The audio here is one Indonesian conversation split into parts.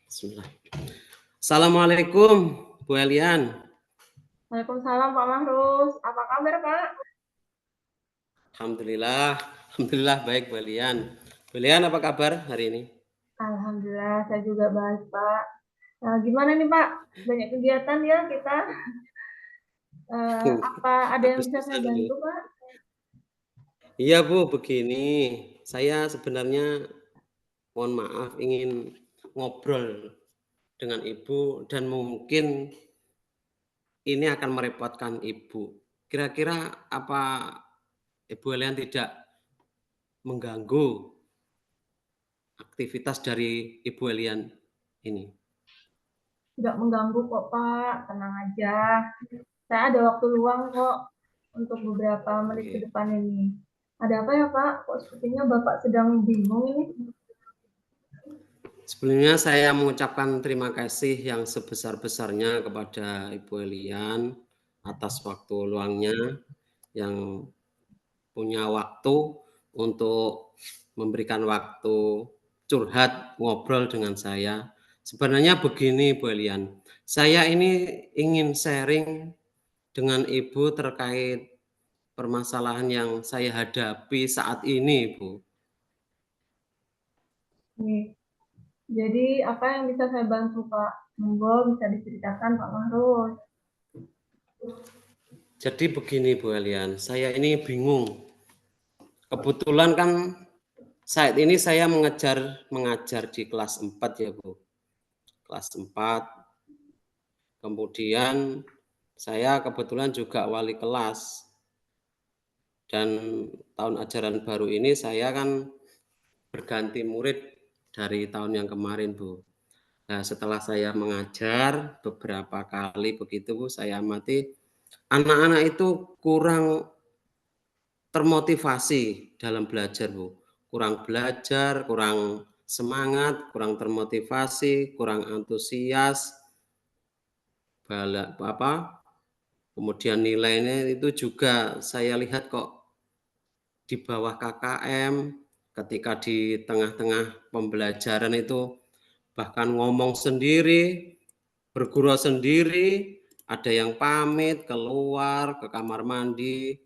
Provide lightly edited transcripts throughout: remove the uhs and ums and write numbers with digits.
Bismillah. Assalamualaikum, Bu Elian. Waalaikumsalam Pak Mahrus. Apa kabar Pak? Alhamdulillah baik Bu Elian. Bu Elian apa kabar hari ini? Alhamdulillah saya juga baik Pak. Nah, gimana nih Pak? Banyak kegiatan ya kita. Apa ada yang bisa saya bantu Pak? Iya Bu, begini. Saya sebenarnya mohon maaf ingin ngobrol dengan Ibu dan mungkin ini akan merepotkan Ibu. Kira-kira apa Ibu Elian tidak mengganggu aktivitas dari Ibu Elian ini? Tidak mengganggu kok Pak, tenang aja. Saya ada waktu luang kok untuk beberapa menit ke depan ini. Ada apa ya Pak? Kok sepertinya Bapak sedang bingung ini? Sebelumnya saya mengucapkan terima kasih yang sebesar-besarnya kepada Ibu Elian atas waktu luangnya yang punya waktu untuk memberikan waktu curhat ngobrol dengan saya. Sebenarnya begini Bu Elian, saya ini ingin sharing dengan Ibu terkait permasalahan yang saya hadapi saat ini, Bu. Nih. Jadi apa yang bisa saya bantu Pak? Monggo bisa diceritakan Pak Mahrus. Jadi begini Bu Elian, saya ini bingung. Kebetulan kan saat ini saya mengajar di kelas 4 ya Bu. Kelas 4. Kemudian saya kebetulan juga wali kelas. Dan tahun ajaran baru ini saya kan berganti murid dari tahun yang kemarin Bu. Nah, setelah saya mengajar beberapa kali begitu Bu, saya amati anak-anak itu kurang termotivasi dalam belajar Bu. Kurang belajar, kurang semangat, kurang termotivasi, kurang antusias, kemudian nilainya itu juga saya lihat kok di bawah KKM, ketika di tengah-tengah pembelajaran itu bahkan ngomong sendiri, bergurau sendiri, ada yang pamit keluar ke kamar mandi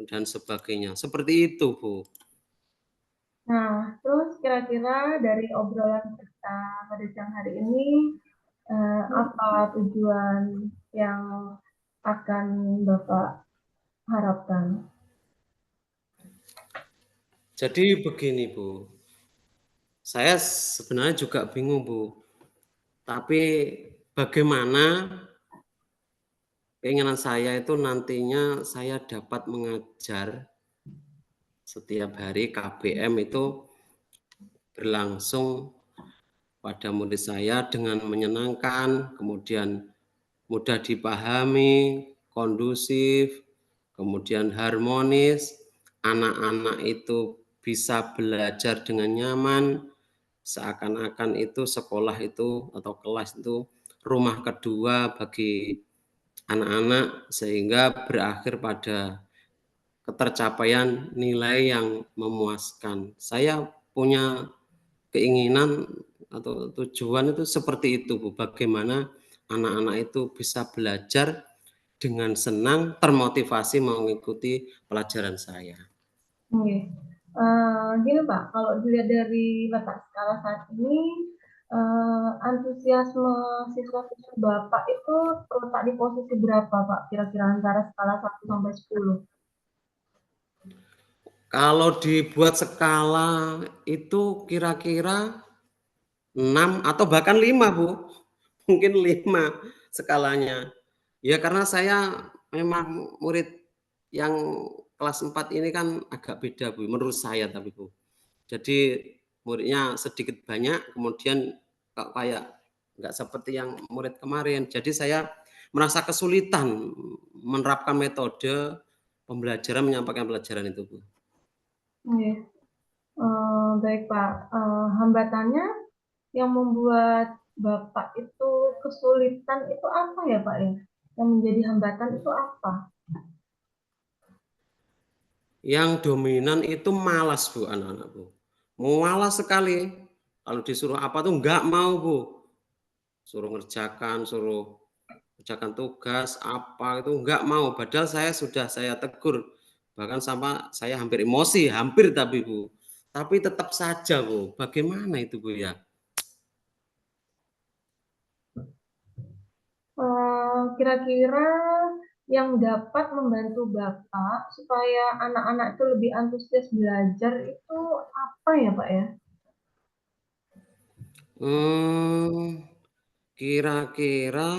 dan sebagainya. Seperti itu, Bu. Nah, terus kira-kira dari obrolan kita pada siang hari ini, apa tujuan yang akan Bapak harapkan? Jadi begini, Bu. Saya sebenarnya juga bingung, Bu. Tapi bagaimana keinginan saya itu nantinya saya dapat mengajar setiap hari KBM itu berlangsung pada murid saya dengan menyenangkan, kemudian mudah dipahami, kondusif, kemudian harmonis, anak-anak itu bisa belajar dengan nyaman, seakan-akan itu sekolah itu atau kelas itu rumah kedua bagi anak-anak sehingga berakhir pada ketercapaian nilai yang memuaskan. Saya punya keinginan atau tujuan itu seperti itu Bu, bagaimana anak-anak itu bisa belajar dengan senang, termotivasi mengikuti pelajaran saya. Oke. Gini Pak, kalau dilihat dari letak skala saat ini, antusiasme siswa-siswa Bapak itu terletak di posisi berapa Pak? Kira-kira antara skala 1 sampai 10? Kalau dibuat skala itu kira-kira 6 atau bahkan 5 Bu, mungkin 5 skalanya. Ya karena saya memang murid yang kelas 4 ini kan agak beda Bu, menurut saya tapi Bu. Jadi muridnya sedikit banyak, kemudian kok kayak nggak seperti yang murid kemarin. Jadi saya merasa kesulitan menerapkan metode pembelajaran, menyampaikan pelajaran itu Bu. Oke. Baik Pak, hambatannya yang membuat Bapak itu kesulitan itu apa ya Pak ya? Yang menjadi hambatan itu apa? Yang dominan itu malas Bu, anak-anak Bu. Malas sekali. Kalau disuruh apa tuh nggak mau Bu. Suruh kerjakan tugas apa itu nggak mau. Padahal saya tegur. Bahkan sama saya hampir emosi, hampir tapi Bu. Tapi tetap saja Bu. Bagaimana itu Bu ya? Kira-kira yang dapat membantu Bapak supaya anak-anak itu lebih antusias belajar itu apa ya Pak ya? Kira-kira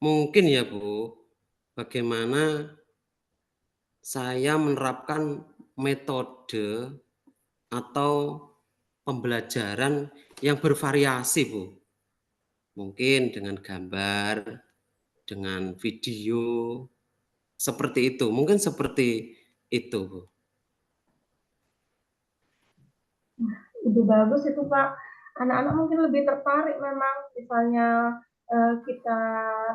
mungkin ya Bu, bagaimana saya menerapkan metode atau pembelajaran yang bervariasi Bu. Mungkin dengan gambar, dengan video, seperti itu. Mungkin seperti itu Bu. Ide bagus itu Pak. Anak-anak mungkin lebih tertarik memang misalnya kita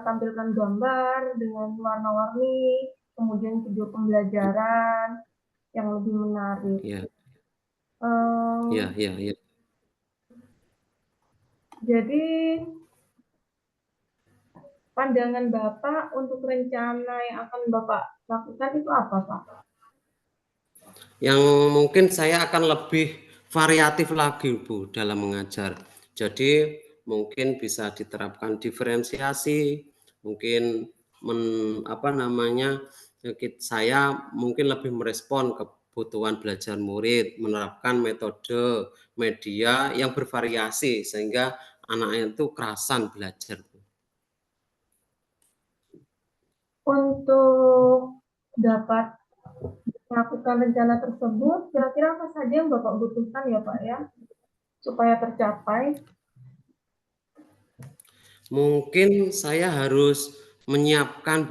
tampilkan gambar dengan warna-warni, kemudian video pembelajaran yang lebih menarik. Ya, Eh, ya, ya, ya. jadi pandangan Bapak untuk rencana yang akan Bapak lakukan itu apa Pak? Yang mungkin saya akan lebih variatif lagi Bu dalam mengajar. Jadi mungkin bisa diterapkan diferensiasi, mungkin apa namanya, saya mungkin lebih merespon kebutuhan belajar murid, menerapkan metode media yang bervariasi sehingga anaknya itu kerasan belajar. Untuk dapat melakukan rencana tersebut, kira-kira apa saja yang Bapak butuhkan ya Pak ya, supaya tercapai? Mungkin saya harus menyiapkan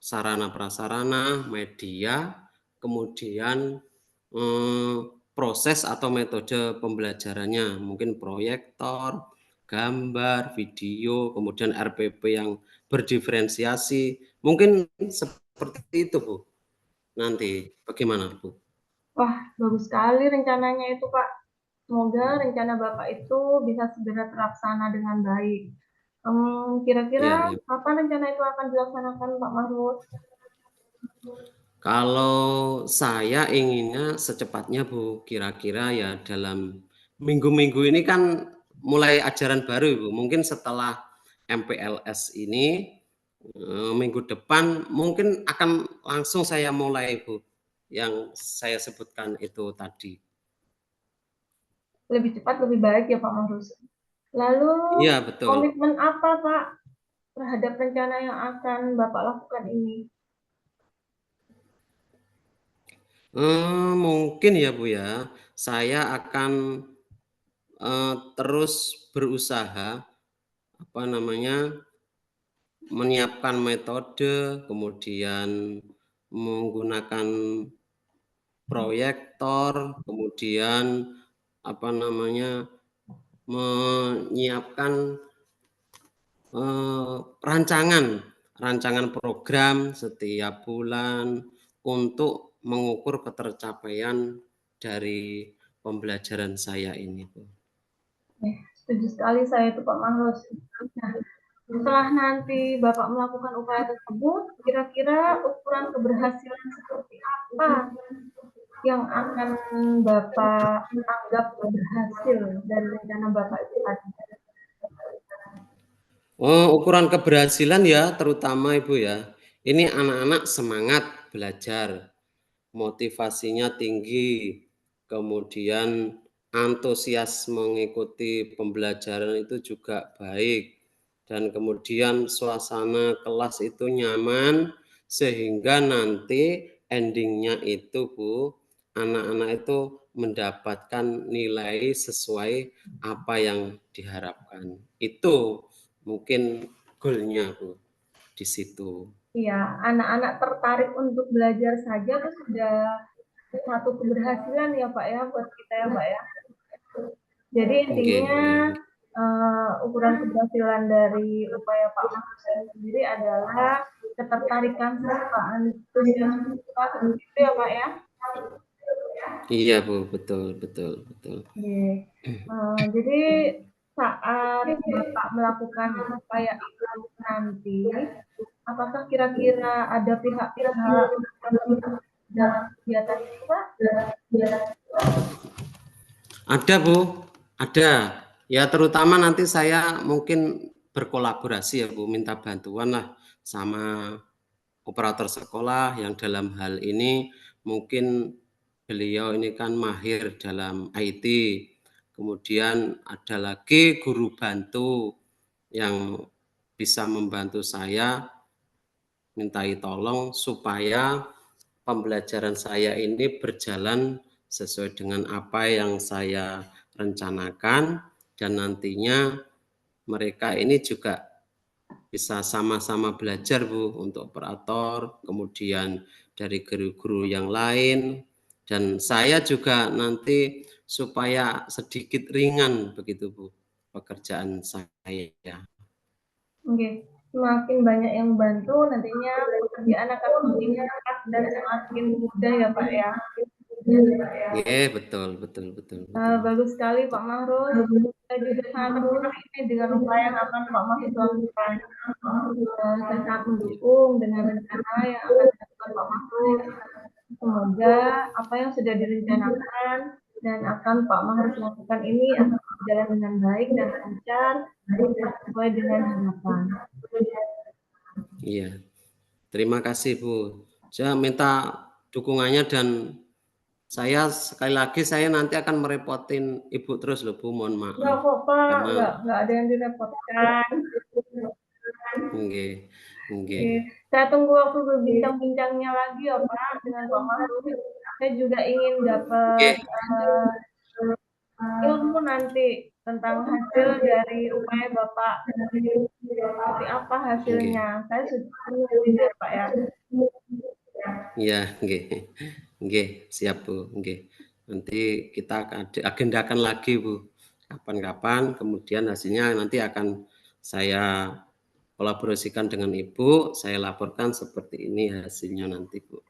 sarana prasarana, media, kemudian proses atau metode pembelajarannya, mungkin proyektor, gambar, video, kemudian RPP yang berdiferensiasi, mungkin seperti itu Bu. Nanti bagaimana Bu? Wah, bagus sekali rencananya itu Pak. Semoga rencana Bapak itu bisa segera terlaksana dengan baik. Kira-kira Ya, ya. kapan rencana itu akan dilaksanakan Pak Mahfud? Kalau saya inginnya secepatnya Bu, kira-kira ya dalam minggu-minggu ini kan mulai ajaran baru Ibu, mungkin setelah MPLS ini minggu depan mungkin akan langsung saya mulai Bu, yang saya sebutkan itu tadi. Lebih cepat lebih baik ya Pak Mahfud. Lalu Iya betul. komitmen apa Pak terhadap rencana yang akan Bapak lakukan ini? Mungkin ya Bu ya, saya akan terus berusaha apa namanya menyiapkan metode, kemudian menggunakan proyektor, kemudian apa namanya menyiapkan rancangan rancangan program setiap bulan untuk mengukur ketercapaian dari pembelajaran saya ini, Bu. Setuju sekali saya itu Pak Mahfud. Nah, setelah nanti Bapak melakukan upaya tersebut, kira-kira ukuran keberhasilan seperti apa yang akan Bapak anggap berhasil dari rencana Bapak itu tadi? Ukuran keberhasilan ya terutama Ibu ya, ini anak-anak semangat belajar, motivasinya tinggi, kemudian antusias mengikuti pembelajaran itu juga baik, dan kemudian suasana kelas itu nyaman, sehingga nanti endingnya itu Bu, anak-anak itu mendapatkan nilai sesuai apa yang diharapkan. Itu mungkin goalnya Bu, di situ. Ya, anak-anak tertarik untuk belajar saja itu sudah satu keberhasilan ya Pak ya buat kita ya Pak ya. Jadi Nggih, intinya nggih. ukuran keberhasilan dari upaya Pak Mahfud sendiri adalah ketertarikan siswa, antusiasme siswa, seperti itu ya Pak ya? Iya Bu, betul, betul, betul. Jadi saat Bapak melakukan upaya itu nanti, apakah kira-kira ada pihak-pihak tertentu dalam kegiatan itu Pak? Ada Bu, ada. Ya terutama nanti saya mungkin berkolaborasi ya Bu, minta bantuan lah sama operator sekolah yang dalam hal ini mungkin beliau ini kan mahir dalam IT. Kemudian ada lagi guru bantu yang bisa membantu saya mintai tolong supaya pembelajaran saya ini berjalan sesuai dengan apa yang saya rencanakan dan nantinya mereka ini juga bisa sama-sama belajar Bu untuk operator, kemudian dari guru-guru yang lain dan saya juga nanti supaya sedikit ringan begitu Bu pekerjaan saya. Oke, semakin banyak yang bantu nantinya pekerjaan akan semakin cepat dan semakin mudah ya Pak ya. Iya, betul, betul, betul, betul. Bagus sekali Pak Mahrus. Saya juga sangat terbuka ini dengan upaya yang akan Pak Mahrus lakukan. Saya sangat mendukung dengan rencana yang akan dilakukan Pak Mahrus. Semoga apa yang sudah direncanakan dan akan Pak Mahrus lakukan ini akan berjalan dengan baik dan lancar sesuai dengan harapan. Iya, terima kasih Bu. Saya minta dukungannya dan saya sekali lagi saya nanti akan merepotin Ibu terus loh Bu, mohon maaf. Enggak kok Pak, Karena enggak ada yang direpotkan. nggih, nggih. Saya tunggu waktu berbincang-bincangnya lagi ya Pak dengan Pak Mahrus. Saya juga ingin dapat ilmu nanti tentang hasil dari upaya Bapak. Seperti apa hasilnya? Saya sudah ya Pak ya. Iya, nggih. Nggih, siap Bu, nggih. Nanti kita agendakan lagi Bu. Kapan-kapan kemudian hasilnya nanti akan saya kolaborasikan dengan Ibu, saya laporkan seperti ini hasilnya nanti Bu.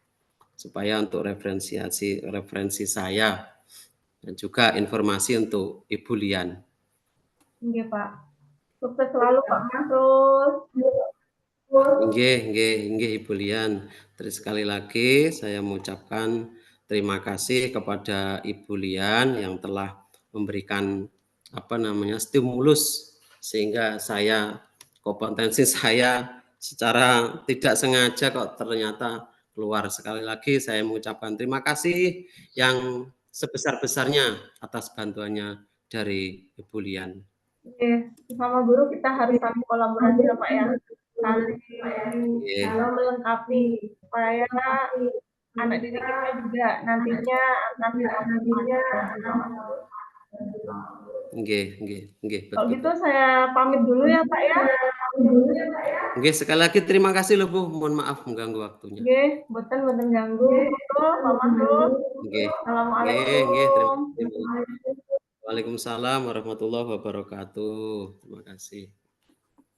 Supaya untuk referensi saya dan juga informasi untuk Ibu Lian. Nggih Pak. Sukses selalu Pak Mahrus. Nggih Ibu Lian. Terus sekali lagi saya mengucapkan terima kasih kepada Ibu Lian yang telah memberikan stimulus sehingga saya kompetensi saya secara tidak sengaja kok ternyata keluar. Sekali lagi saya mengucapkan terima kasih yang sebesar-besarnya atas bantuannya dari Ibu Lian. Oke, sama guru kita harus saling kolaborasi ya Pak ya. Saling melengkapi supaya anak didik kita juga nantinya akan Nggih. Kalau gitu saya pamit dulu ya Pak ya. Nggih, sekali lagi terima kasih loh Bu, mohon maaf mengganggu waktunya. Nggih, mboten ganggu Pak Mahrus. Nggih. Assalamualaikum. Terima kasih Bu. Waalaikumsalam warahmatullahi wabarakatuh. Terima kasih.